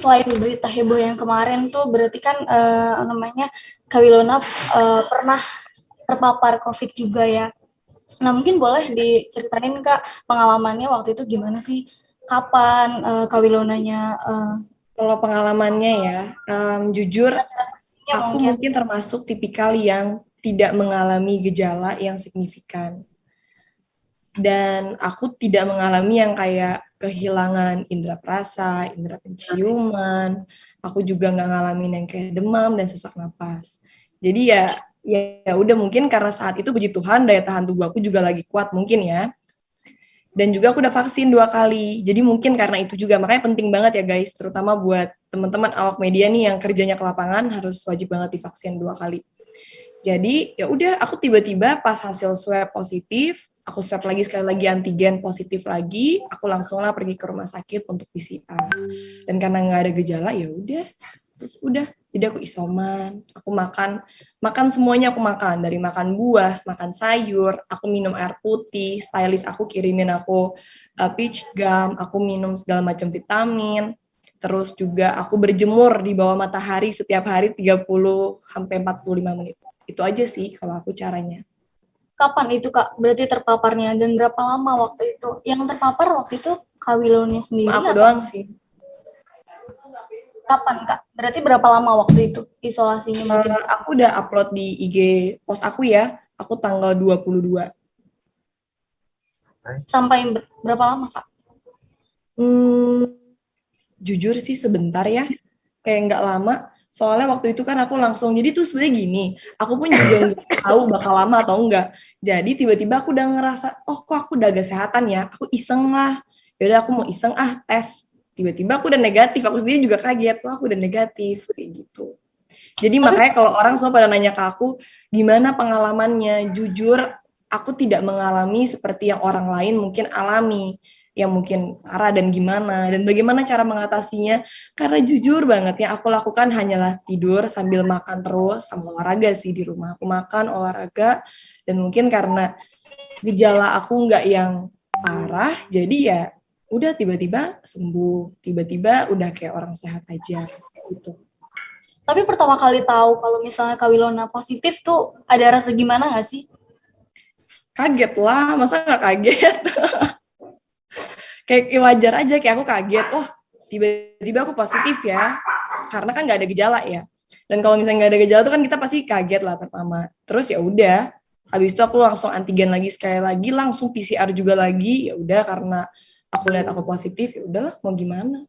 selain berita heboh yang kemarin tuh berarti kan Kak Wilona pernah terpapar COVID juga ya. Nah mungkin boleh diceritain Kak pengalamannya waktu itu gimana sih? Kapan Kak Wilonanya Kalau pengalamannya ya, jujur aku mungkin? mungkin termasuk tipikal yang tidak mengalami gejala yang signifikan. Dan aku tidak mengalami yang kayak kehilangan indera perasa, indera penciuman. Aku juga nggak ngalamin yang kayak demam dan sesak napas. Jadi ya udah mungkin karena saat itu puji Tuhan daya tahan tubuh aku juga lagi kuat mungkin ya. Dan juga aku udah vaksin 2 kali. Jadi mungkin karena itu juga makanya penting banget ya guys, terutama buat teman-teman awak media nih yang kerjanya ke lapangan harus wajib banget divaksin 2 kali. Jadi ya udah aku tiba-tiba pas hasil swab positif, aku swab lagi sekali lagi antigen positif lagi, aku langsunglah pergi ke rumah sakit untuk PCR. Dan karena nggak ada gejala ya udah, terus udah. Jadi aku isoman, aku makan semuanya aku makan, dari makan buah, makan sayur, aku minum air putih, stylist aku kirimin aku peach gum, aku minum segala macam vitamin. Terus juga aku berjemur di bawah matahari setiap hari 30 sampai 45 menit. Itu aja sih kalau aku caranya. Kapan itu Kak berarti terpaparnya dan berapa lama waktu itu? Yang terpapar waktu itu Kak Wilonanya Cuma sendiri aku atau doang sih. kapan Kak? Berarti berapa lama waktu itu isolasinya mungkin? Aku udah upload di IG post aku ya. Aku tanggal 22. Sampai berapa lama Kak? Hmm, jujur sih sebentar ya. Kayak nggak lama. Soalnya waktu itu kan aku langsung, jadi tuh sebenarnya gini, aku pun juga nggak tahu bakal lama atau enggak. Jadi tiba-tiba aku udah ngerasa, oh kok aku udah agak kesehatan ya, aku iseng lah. Yaudah aku mau iseng tes. Tiba-tiba aku udah negatif, aku sendiri juga kaget, wah aku udah negatif, kayak gitu. Jadi Tapi makanya kalau orang semua pada nanya ke aku, gimana pengalamannya? Jujur, aku tidak mengalami seperti yang orang lain mungkin alami, yang mungkin parah dan gimana, dan bagaimana cara mengatasinya. Karena jujur banget, yang aku lakukan hanyalah tidur sambil makan terus, sama olahraga sih di rumah. Aku makan, olahraga, dan mungkin karena gejala aku nggak yang parah, jadi ya udah tiba-tiba sembuh, tiba-tiba udah kayak orang sehat aja, gitu. Tapi pertama kali tahu kalau misalnya Kak Wilona positif tuh ada rasa gimana nggak sih? Kaget lah, masa nggak kaget? Kayak wajar aja, kayak aku kaget, oh tiba-tiba aku positif ya, karena kan nggak ada gejala ya. Dan kalau misalnya nggak ada gejala tuh kan kita pasti kaget lah pertama. Terus ya udah, habis itu aku langsung antigen lagi sekali lagi, langsung PCR juga lagi, ya udah karena aku lihat aku positif, ya udahlah mau gimana.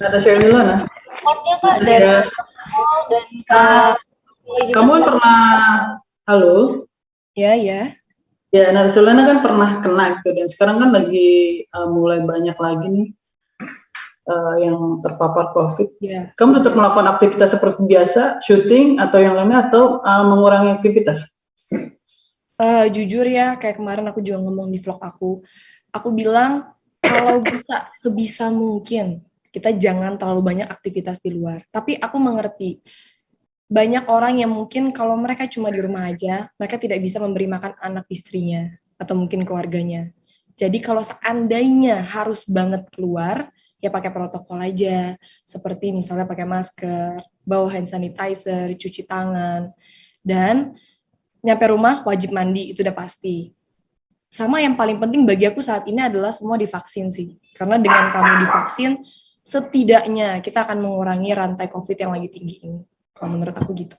Natasha Wilona. Supportnya Kak dari dan Kak Kamu pernah, halo? Ya. Ya, Natasha Wilona kan pernah kena gitu, dan sekarang kan lagi mulai banyak lagi nih yang terpapar COVID. Ya. Kamu tetap melakukan aktivitas seperti biasa, syuting atau yang lainnya, atau mengurangi aktivitas? Jujur ya, kayak kemarin aku juga ngomong di vlog aku bilang kalau bisa sebisa mungkin kita jangan terlalu banyak aktivitas di luar. Tapi aku mengerti banyak orang yang mungkin kalau mereka cuma di rumah aja, mereka tidak bisa memberi makan anak istrinya atau mungkin keluarganya. Jadi kalau seandainya harus banget keluar, ya pakai protokol aja, seperti misalnya pakai masker, bawa hand sanitizer, cuci tangan, dan nyampe rumah wajib mandi, itu udah pasti. Sama yang paling penting bagi aku saat ini adalah semua divaksin sih. Karena dengan kamu divaksin, setidaknya kita akan mengurangi rantai COVID yang lagi tinggi ini. Kalau menurut aku gitu.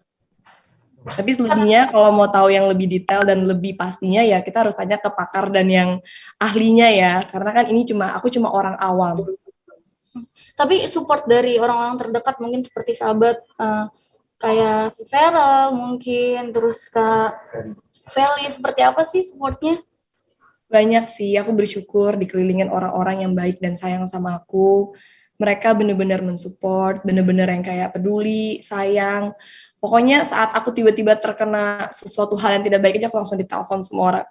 Tapi selebihnya kalau mau tahu yang lebih detail dan lebih pastinya ya kita harus tanya ke pakar dan yang ahlinya ya. Karena kan ini aku cuma orang awam. Tapi support dari orang-orang terdekat mungkin seperti sahabat kayak Feral mungkin, terus Kak Feli, seperti apa sih supportnya? Banyak sih, aku bersyukur dikelilingin orang-orang yang baik dan sayang sama aku. Mereka benar-benar mensupport, benar-benar yang kayak peduli, sayang. Pokoknya saat aku tiba-tiba terkena sesuatu hal yang tidak baik aja, aku langsung ditelepon semua orang.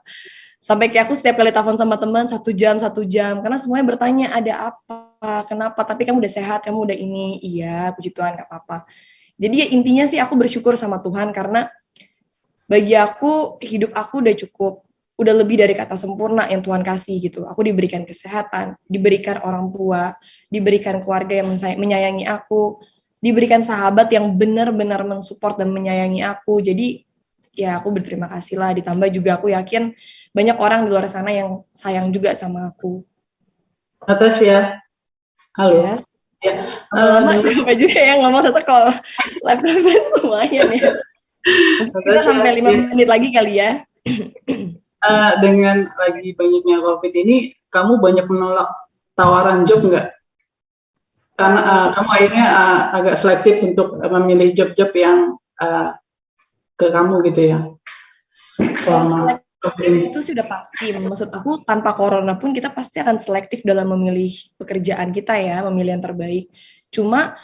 Sampai kayak aku setiap kali telepon sama teman 1 jam, karena semuanya bertanya ada apa, kenapa, tapi kamu udah sehat, kamu udah ini, iya, puji Tuhan, gak apa-apa. Jadi ya intinya sih aku bersyukur sama Tuhan, karena bagi aku, hidup aku udah cukup udah lebih dari kata sempurna yang Tuhan kasih gitu. Aku diberikan kesehatan, diberikan orang tua, diberikan keluarga yang menyayangi aku, diberikan sahabat yang benar-benar mensupport dan menyayangi aku. Jadi ya aku berterima kasih lah, ditambah juga aku yakin banyak orang di luar sana yang sayang juga sama aku. Natasha, halo. Ya. Lama sampai juga yang ngomong satu kalau live lumayan ya. Mungkin kita sampai 5 menit lagi kali ya. Dengan lagi banyaknya COVID ini, kamu banyak menolak tawaran job nggak? Karena kamu akhirnya agak selektif untuk memilih job-job yang ke kamu gitu ya. Selama itu sudah pasti. Maksud aku tanpa corona pun kita pasti akan selektif dalam memilih pekerjaan kita ya, memilih yang terbaik. Cuma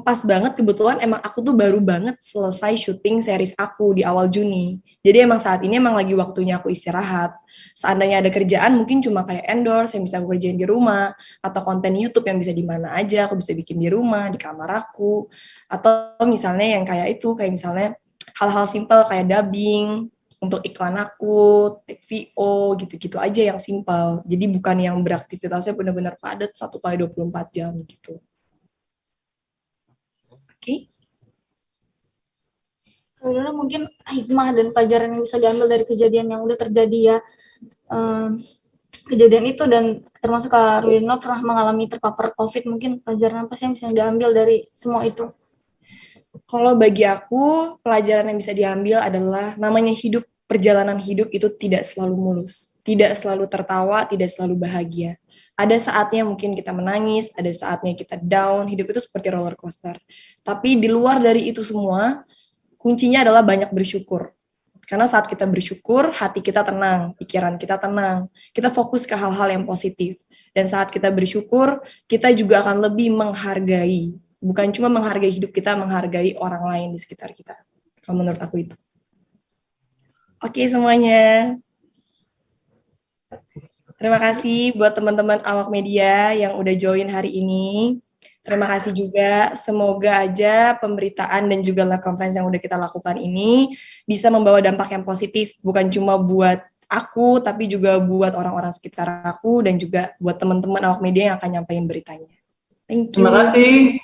pas banget kebetulan emang aku tuh baru banget selesai syuting series aku di awal Juni. Jadi emang saat ini emang lagi waktunya aku istirahat. Seandainya ada kerjaan mungkin cuma kayak endorse yang bisa aku kerjain di rumah, atau konten YouTube yang bisa di mana aja, aku bisa bikin di rumah, di kamar aku. Atau misalnya yang kayak itu, kayak misalnya hal-hal simpel kayak dubbing, untuk iklan aku, take VO, gitu-gitu aja yang simpel. Jadi bukan yang beraktivitasnya benar-benar padat 1x24 jam gitu. Oke. Kalau mungkin hikmah dan pelajaran yang bisa diambil dari kejadian yang udah terjadi ya. Kejadian itu dan termasuk Kak Rudino pernah mengalami terpapar COVID, mungkin pelajaran apa sih yang bisa diambil dari semua itu? Kalau bagi aku, pelajaran yang bisa diambil adalah namanya hidup, perjalanan hidup itu tidak selalu mulus, tidak selalu tertawa, tidak selalu bahagia. Ada saatnya mungkin kita menangis, ada saatnya kita down, hidup itu seperti roller coaster. Tapi di luar dari itu semua, kuncinya adalah banyak bersyukur. Karena saat kita bersyukur, hati kita tenang, pikiran kita tenang, kita fokus ke hal-hal yang positif. Dan saat kita bersyukur, kita juga akan lebih menghargai. Bukan cuma menghargai hidup kita, menghargai orang lain di sekitar kita. Kalau menurut aku itu. Oke semuanya. Terima kasih buat teman-teman awak media yang udah join hari ini. Terima kasih juga, semoga aja pemberitaan dan juga live conference yang udah kita lakukan ini bisa membawa dampak yang positif, bukan cuma buat aku, tapi juga buat orang-orang sekitar aku dan juga buat teman-teman awak media yang akan nyampein beritanya. Thank you. Terima kasih.